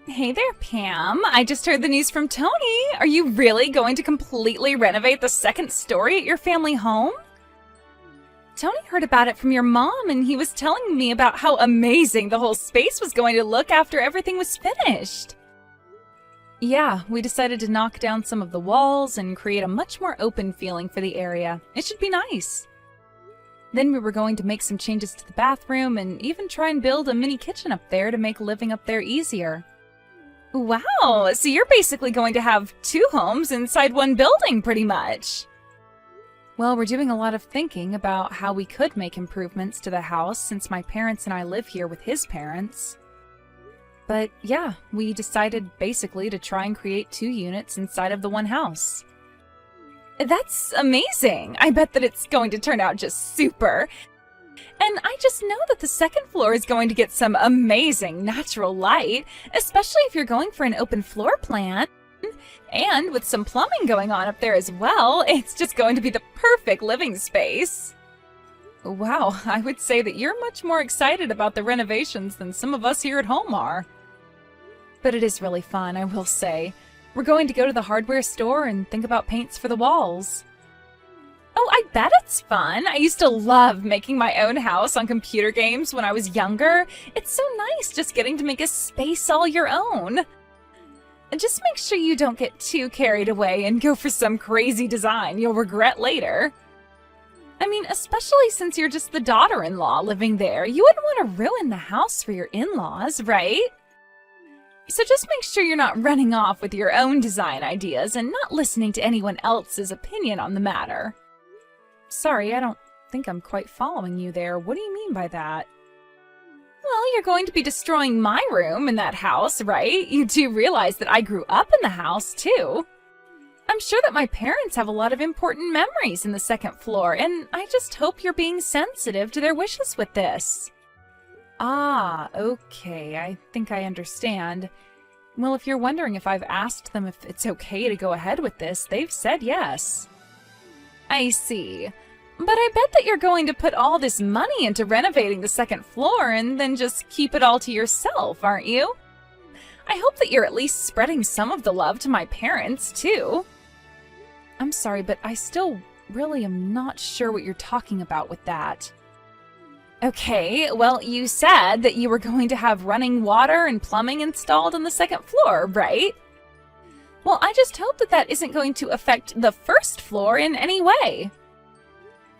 Hey there, Pam. I just heard the news from Tony. Are you really going to completely renovate the second story at your family home? Tony heard about it from your mom, and he was telling me about how amazing the whole space was going to look after everything was finished. Yeah, we decided to knock down some of the walls and create a much more open feeling for the area. It should be nice. Then we were going to make some changes to the bathroom and even try and build a mini kitchen up there to make living up there easier. Wow, so you're basically going to have two homes inside one building, pretty much. Well, we're doing a lot of thinking about how we could make improvements to the house since my parents and I live here with his parents. But yeah, we decided basically to try and create two units inside of the one house. That's amazing! I bet that it's going to turn out just super. And I just know that the second floor is going to get some amazing natural light, especially if you're going for an open floor plan. And with some plumbing going on up there as well, it's just going to be the perfect living space. Wow, I would say that you're much more excited about the renovations than some of us here at home are. But it is really fun, I will say. We're going to go to the hardware store and think about paints for the walls. Oh, I bet it's fun. I used to love making my own house on computer games when I was younger. It's so nice just getting to make a space all your own. And just make sure you don't get too carried away and go for some crazy design you'll regret later. I mean, especially since you're just the daughter-in-law living there, you wouldn't want to ruin the house for your in-laws, right? So just make sure you're not running off with your own design ideas and not listening to anyone else's opinion on the matter. Sorry, I don't think I'm quite following you there. What do you mean by that? Well, you're going to be destroying my room in that house, right? You do realize that I grew up in the house, too. I'm sure that my parents have a lot of important memories in the second floor, and I just hope you're being sensitive to their wishes with this. Ah, okay, I think I understand. Well, if you're wondering if I've asked them if it's okay to go ahead with this, they've said yes. I see. But I bet that you're going to put all this money into renovating the second floor and then just keep it all to yourself, aren't you? I hope that you're at least spreading some of the love to my parents, too. I'm sorry, but I still really am not sure what you're talking about with that. Okay, well, you said that you were going to have running water and plumbing installed on the second floor, right? Well, I just hope that that isn't going to affect the first floor in any way.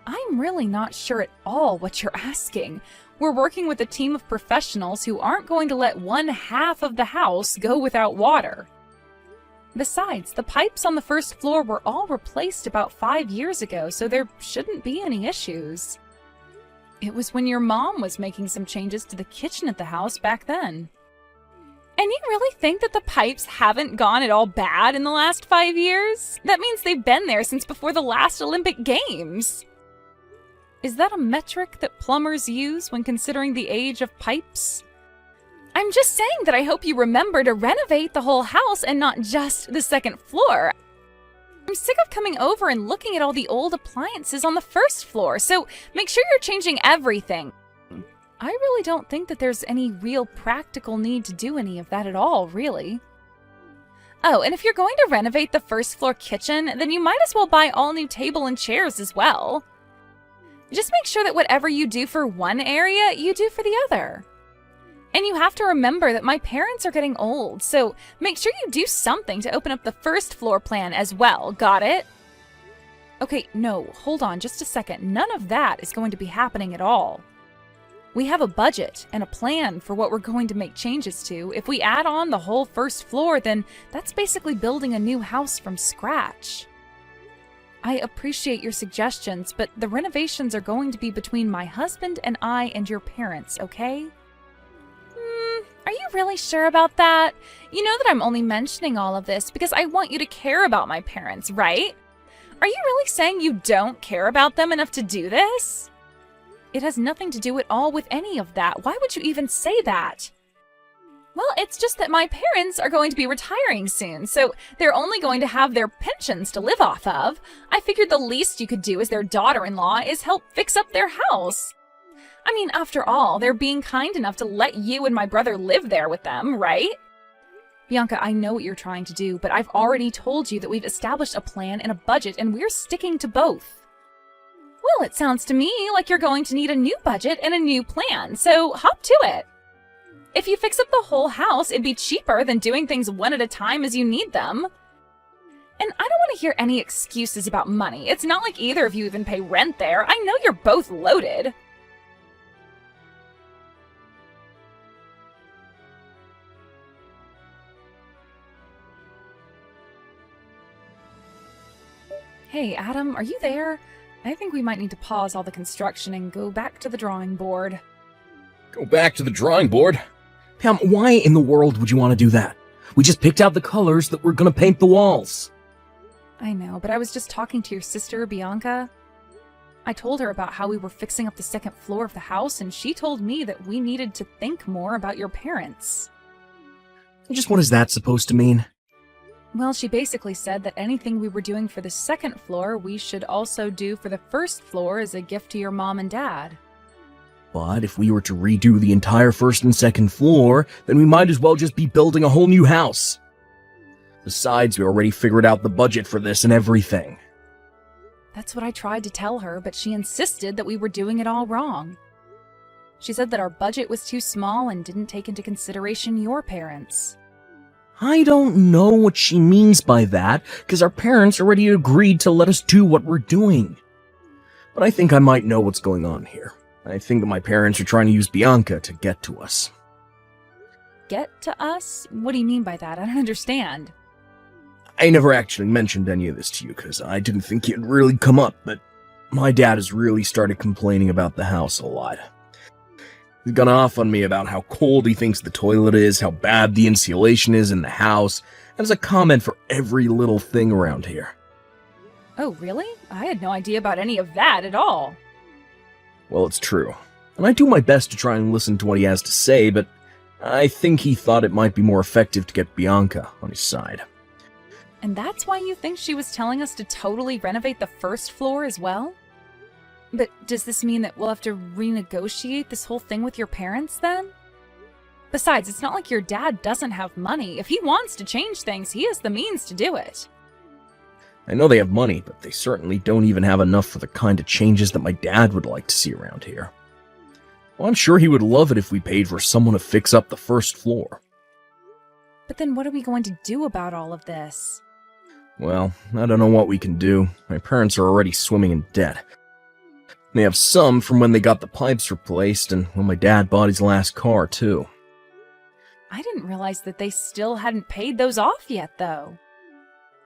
I'm really not sure at all what you're asking. We're working with a team of professionals who aren't going to let one half of the house go without water. Besides, the pipes on the first floor were all replaced about 5 years ago, so there shouldn't be any issues. It was when your mom was making some changes to the kitchen at the house back then. And you really think that the pipes haven't gone at all bad in the last 5 years? That means they've been there since before the last Olympic Games. Is that a metric that plumbers use when considering the age of pipes? I'm just saying that I hope you remember to renovate the whole house and not just the second floor. I'm sick of coming over and looking at all the old appliances on the first floor, so make sure you're changing everything. I really don't think that there's any real practical need to do any of that at all, really. Oh, and if you're going to renovate the first floor kitchen, then you might as well buy all new table and chairs as well. Just make sure that whatever you do for one area, you do for the other. And you have to remember that my parents are getting old, so make sure you do something to open up the first floor plan as well, got it? Okay, no, hold on just a second. None of that is going to be happening at all. We have a budget and a plan for what we're going to make changes to. If we add on the whole first floor, then that's basically building a new house from scratch. I appreciate your suggestions, but the renovations are going to be between my husband and I and your parents, okay? Are you really sure about that? You know that I'm only mentioning all of this because I want you to care about my parents, right? Are you really saying you don't care about them enough to do this? It has nothing to do at all with any of that. Why would you even say that? Well, it's just that my parents are going to be retiring soon, so they're only going to have their pensions to live off of. I figured the least you could do as their daughter-in-law is help fix up their house. I mean, after all, they're being kind enough to let you and my brother live there with them, right? Bianca, I know what you're trying to do, but I've already told you that we've established a plan and a budget, and we're sticking to both. Well, it sounds to me like you're going to need a new budget and a new plan, so hop to it. If you fix up the whole house, it'd be cheaper than doing things one at a time as you need them. And I don't want to hear any excuses about money. It's not like either of you even pay rent there. I know you're both loaded. Hey, Adam, are you there? I think we might need to pause all the construction and go back to the drawing board. Go back to the drawing board? Pam, why in the world would you want to do that? We just picked out the colors that we're going to paint the walls. I know, but I was just talking to your sister, Bianca. I told her about how we were fixing up the second floor of the house, and she told me that we needed to think more about your parents. Just what is that supposed to mean? Well, she basically said that anything we were doing for the second floor, we should also do for the first floor as a gift to your mom and dad. But if we were to redo the entire first and second floor, then we might as well just be building a whole new house. Besides, we already figured out the budget for this and everything. That's what I tried to tell her, but she insisted that we were doing it all wrong. She said that our budget was too small and didn't take into consideration your parents. I don't know what she means by that, because our parents already agreed to let us do what we're doing. But I think I might know what's going on here. I think that my parents are trying to use Bianca to get to us. Get to us? What do you mean by that? I don't understand. I never actually mentioned any of this to you, because I didn't think it'd really come up, but my dad has really started complaining about the house a lot. He's gone off on me about how cold he thinks the toilet is, how bad the insulation is in the house, and has a comment for every little thing around here. Oh, really? I had no idea about any of that at all. Well, it's true, and I do my best to try and listen to what he has to say, but I think he thought it might be more effective to get Bianca on his side. And that's why you think she was telling us to totally renovate the first floor as well? But does this mean that we'll have to renegotiate this whole thing with your parents then? Besides, it's not like your dad doesn't have money. If he wants to change things, he has the means to do it. I know they have money, but they certainly don't even have enough for the kind of changes that my dad would like to see around here. Well, I'm sure he would love it if we paid for someone to fix up the first floor. But then what are we going to do about all of this? Well, I don't know what we can do. My parents are already swimming in debt. They have some from when they got the pipes replaced and when my dad bought his last car, too. I didn't realize that they still hadn't paid those off yet, though.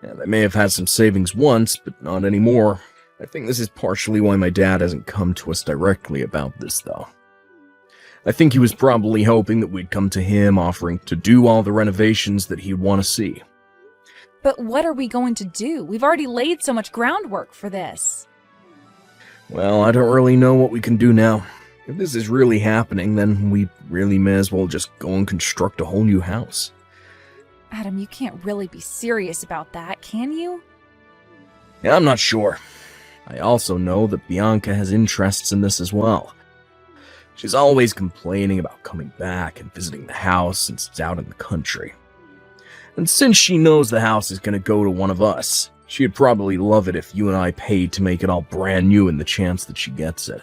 Yeah, they may have had some savings once, but not anymore. I think this is partially why my dad hasn't come to us directly about this, though. I think he was probably hoping that we'd come to him offering to do all the renovations that he'd want to see. But what are we going to do? We've already laid so much groundwork for this. Well, I don't really know what we can do now. If this is really happening, then we really may as well just go and construct a whole new house. Adam, you can't really be serious about that, can you? Yeah, I'm not sure. I also know that Bianca has interests in this as well. She's always complaining about coming back and visiting the house since it's out in the country. And since she knows the house is going to go to one of us, she'd probably love it if you and I paid to make it all brand new in the chance that she gets it.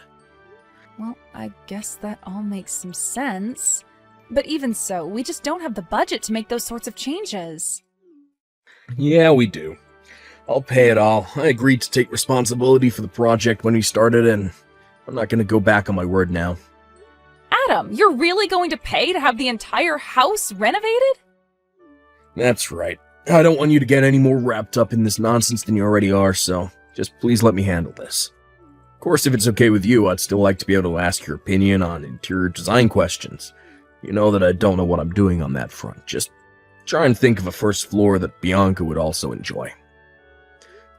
Well, I guess that all makes some sense. But even so, we just don't have the budget to make those sorts of changes. Yeah, we do. I'll pay it all. I agreed to take responsibility for the project when we started, and I'm not going to go back on my word now. Adam, you're really going to pay to have the entire house renovated? That's right. I don't want you to get any more wrapped up in this nonsense than you already are, so just please let me handle this. Of course, if it's okay with you, I'd still like to be able to ask your opinion on interior design questions. You know that I don't know what I'm doing on that front. Just try and think of a first floor that Bianca would also enjoy.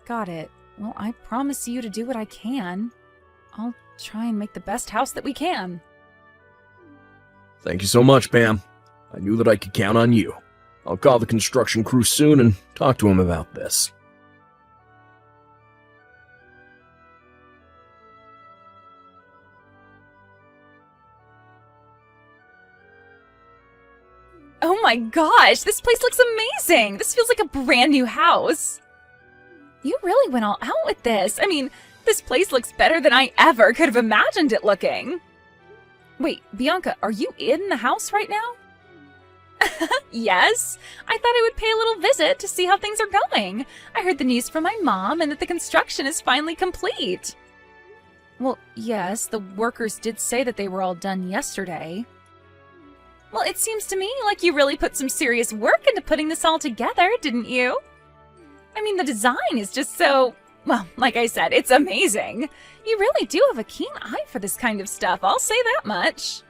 Got it. Well, I promise you to do what I can. I'll try and make the best house that we can. Thank you so much, Pam. I knew that I could count on you. I'll call the construction crew soon and talk to him about this. Oh my gosh, this place looks amazing. This feels like a brand new house. You really went all out with this. I mean, this place looks better than I ever could have imagined it looking. Wait, Bianca, are you in the house right now? Yes, I thought I would pay a little visit to see how things are going. I heard the news from my mom and that the construction is finally complete. Well, yes, the workers did say that they were all done yesterday. Well, it seems to me like you really put some serious work into putting this all together, didn't you? I mean, the design is just so, well, like I said, it's amazing. You really do have a keen eye for this kind of stuff, I'll say that much.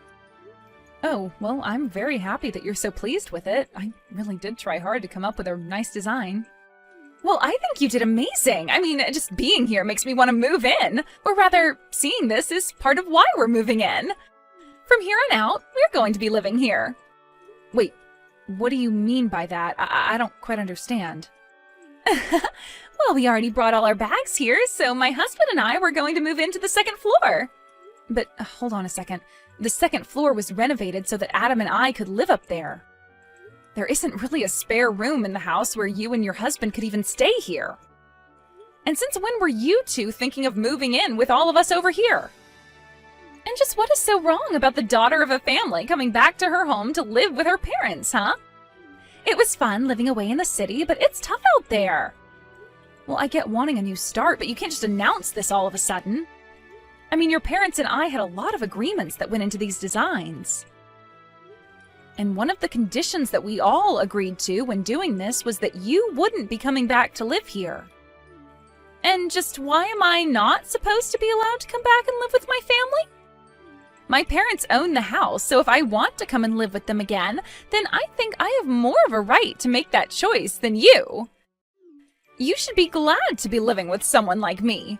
Oh, well, I'm very happy that you're so pleased with it. I really did try hard to come up with a nice design. Well, I think you did amazing. I mean, just being here makes me want to move in. Or rather, seeing this is part of why we're moving in. From here on out, we're going to be living here. Wait, what do you mean by that? I don't quite understand. Well, we already brought all our bags here, so my husband and I were going to move into the second floor. But hold on a second. The second floor was renovated so that Adam and I could live up there. There isn't really a spare room in the house where you and your husband could even stay here. And since when were you two thinking of moving in with all of us over here? And just what is so wrong about the daughter of a family coming back to her home to live with her parents, huh? It was fun living away in the city, but it's tough out there. Well, I get wanting a new start, but you can't just announce this all of a sudden. I mean, your parents and I had a lot of agreements that went into these designs. And one of the conditions that we all agreed to when doing this was that you wouldn't be coming back to live here. And just why am I not supposed to be allowed to come back and live with my family? My parents own the house, so if I want to come and live with them again, then I think I have more of a right to make that choice than you. You should be glad to be living with someone like me.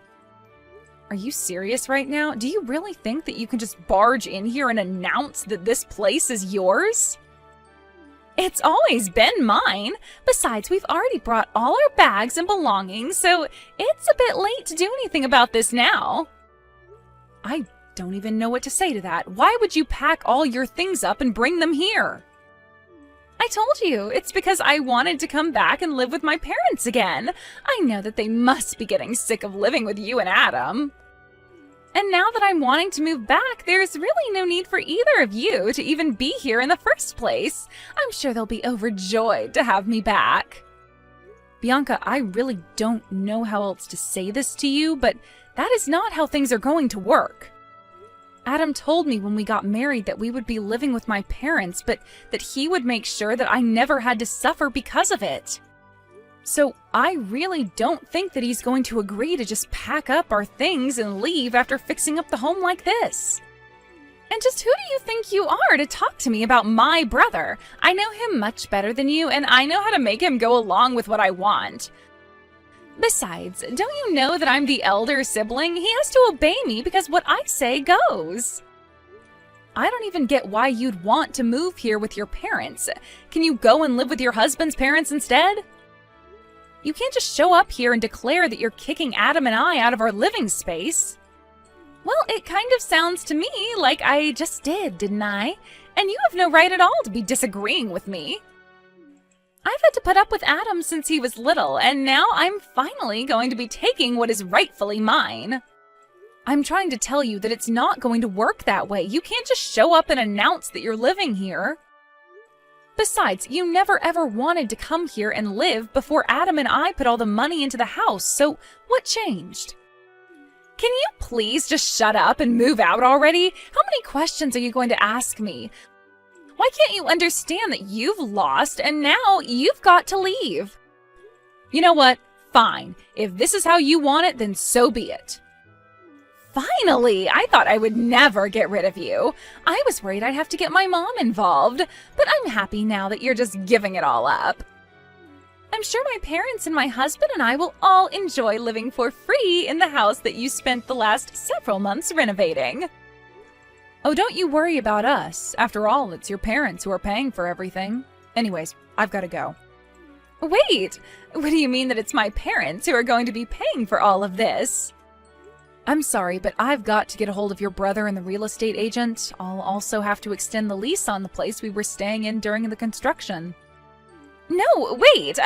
Are you serious right now? Do you really think that you can just barge in here and announce that this place is yours? It's always been mine. Besides, we've already brought all our bags and belongings, so it's a bit late to do anything about this now. I don't even know what to say to that. Why would you pack all your things up and bring them here? I told you, it's because I wanted to come back and live with my parents again. I know that they must be getting sick of living with you and Adam. And now that I'm wanting to move back, there's really no need for either of you to even be here in the first place. I'm sure they'll be overjoyed to have me back. Bianca, I really don't know how else to say this to you, but that is not how things are going to work. Adam told me when we got married that we would be living with my parents, but that he would make sure that I never had to suffer because of it. So I really don't think that he's going to agree to just pack up our things and leave after fixing up the home like this. And just who do you think you are to talk to me about my brother? I know him much better than you, and I know how to make him go along with what I want. Besides, don't you know that I'm the elder sibling? He has to obey me because what I say goes. I don't even get why you'd want to move here with your parents. Can you go and live with your husband's parents instead? You can't just show up here and declare that you're kicking Adam and I out of our living space. Well, it kind of sounds to me like I just did, didn't I? And you have no right at all to be disagreeing with me. I've had to put up with Adam since he was little, and now I'm finally going to be taking what is rightfully mine. I'm trying to tell you that it's not going to work that way. You can't just show up and announce that you're living here. Besides, you never ever wanted to come here and live before Adam and I put all the money into the house, so what changed? Can you please just shut up and move out already? How many questions are you going to ask me? Why can't you understand that you've lost and now you've got to leave? You know what? Fine. If this is how you want it, then so be it. Finally! I thought I would never get rid of you. I was worried I'd have to get my mom involved, but I'm happy now that you're just giving it all up. I'm sure my parents and my husband and I will all enjoy living for free in the house that you spent the last several months renovating. Oh, don't you worry about us. After all, it's your parents who are paying for everything. Anyways, I've got to go. Wait! What do you mean that it's my parents who are going to be paying for all of this? I'm sorry, but I've got to get a hold of your brother and the real estate agent. I'll also have to extend the lease on the place we were staying in during the construction. No, wait!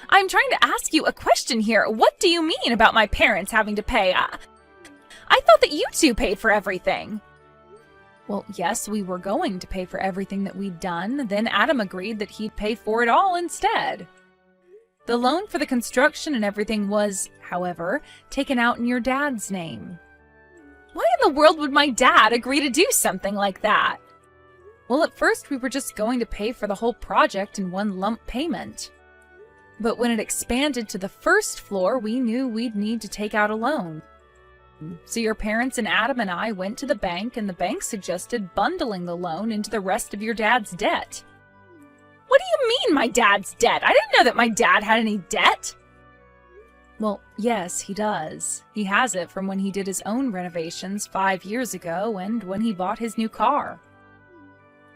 I'm trying to ask you a question here. What do you mean about my parents having to pay? I thought that you two paid for everything. Well, yes, we were going to pay for everything that we'd done. Then Adam agreed that he'd pay for it all instead. The loan for the construction and everything was, however, taken out in your dad's name. Why in the world would my dad agree to do something like that? Well, at first we were just going to pay for the whole project in one lump payment. But when it expanded to the first floor, we knew we'd need to take out a loan. So your parents and Adam and I went to the bank, and the bank suggested bundling the loan into the rest of your dad's debt. What do you mean, my dad's debt? I didn't know that my dad had any debt. Well, yes, he does. He has it from when he did his own renovations 5 years ago and when he bought his new car.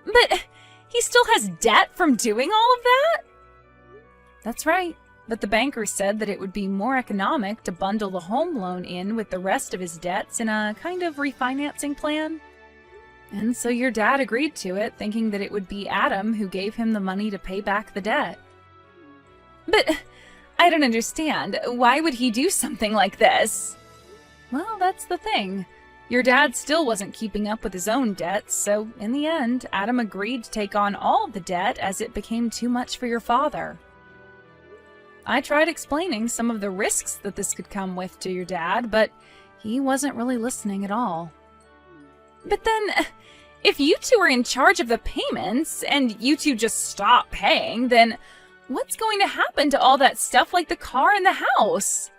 But he still has debt from doing all of that? That's right. But the banker said that it would be more economic to bundle the home loan in with the rest of his debts in a kind of refinancing plan. And so your dad agreed to it, thinking that it would be Adam who gave him the money to pay back the debt. But I don't understand. Why would he do something like this? Well, that's the thing. Your dad still wasn't keeping up with his own debts, so in the end, Adam agreed to take on all the debt as it became too much for your father. I tried explaining some of the risks that this could come with to your dad, but he wasn't really listening at all. But then, if you two are in charge of the payments, and you two just stop paying, then what's going to happen to all that stuff like the car and the house?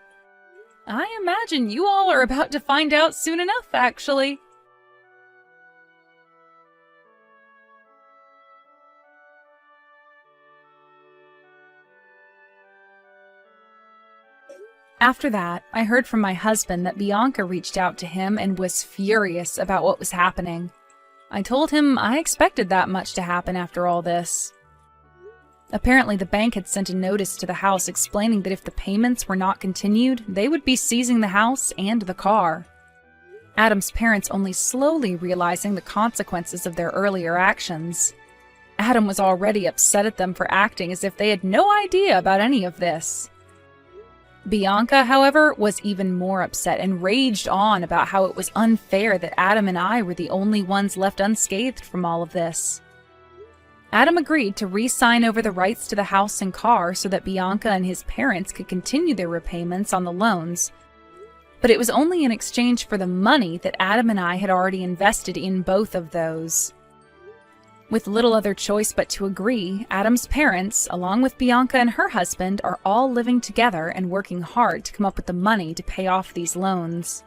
I imagine you all are about to find out soon enough, actually. After that, I heard from my husband that Bianca reached out to him and was furious about what was happening. I told him I expected that much to happen after all this. Apparently, the bank had sent a notice to the house explaining that if the payments were not continued, they would be seizing the house and the car. Adam's parents only slowly realizing the consequences of their earlier actions. Adam was already upset at them for acting as if they had no idea about any of this. Bianca, however, was even more upset and raged on about how it was unfair that Adam and I were the only ones left unscathed from all of this. Adam agreed to re-sign over the rights to the house and car so that Bianca and his parents could continue their repayments on the loans, but it was only in exchange for the money that Adam and I had already invested in both of those. With little other choice but to agree, Adam's parents, along with Bianca and her husband, are all living together and working hard to come up with the money to pay off these loans.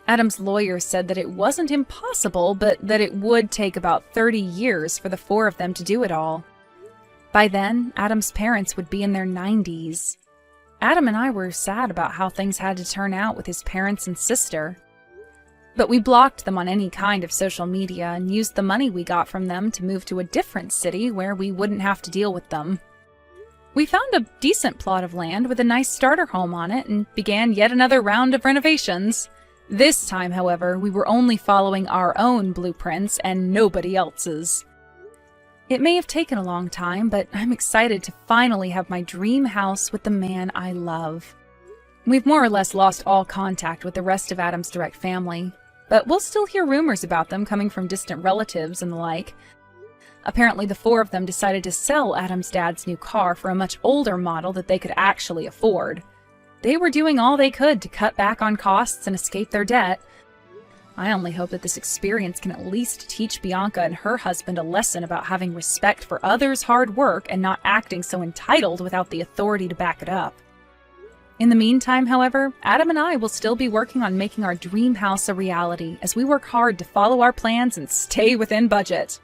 Adam's lawyer said that it wasn't impossible, but that it would take about 30 years for the four of them to do it all. By then, Adam's parents would be in their 90s. Adam and I were sad about how things had to turn out with his parents and sister. But we blocked them on any kind of social media and used the money we got from them to move to a different city where we wouldn't have to deal with them. We found a decent plot of land with a nice starter home on it and began yet another round of renovations. This time, however, we were only following our own blueprints and nobody else's. It may have taken a long time, but I'm excited to finally have my dream house with the man I love. We've more or less lost all contact with the rest of Adam's direct family, but we'll still hear rumors about them coming from distant relatives and the like. Apparently, the four of them decided to sell Adam's dad's new car for a much older model that they could actually afford. They were doing all they could to cut back on costs and escape their debt. I only hope that this experience can at least teach Bianca and her husband a lesson about having respect for others' hard work and not acting so entitled without the authority to back it up. In the meantime, however, Adam and I will still be working on making our dream house a reality as we work hard to follow our plans and stay within budget.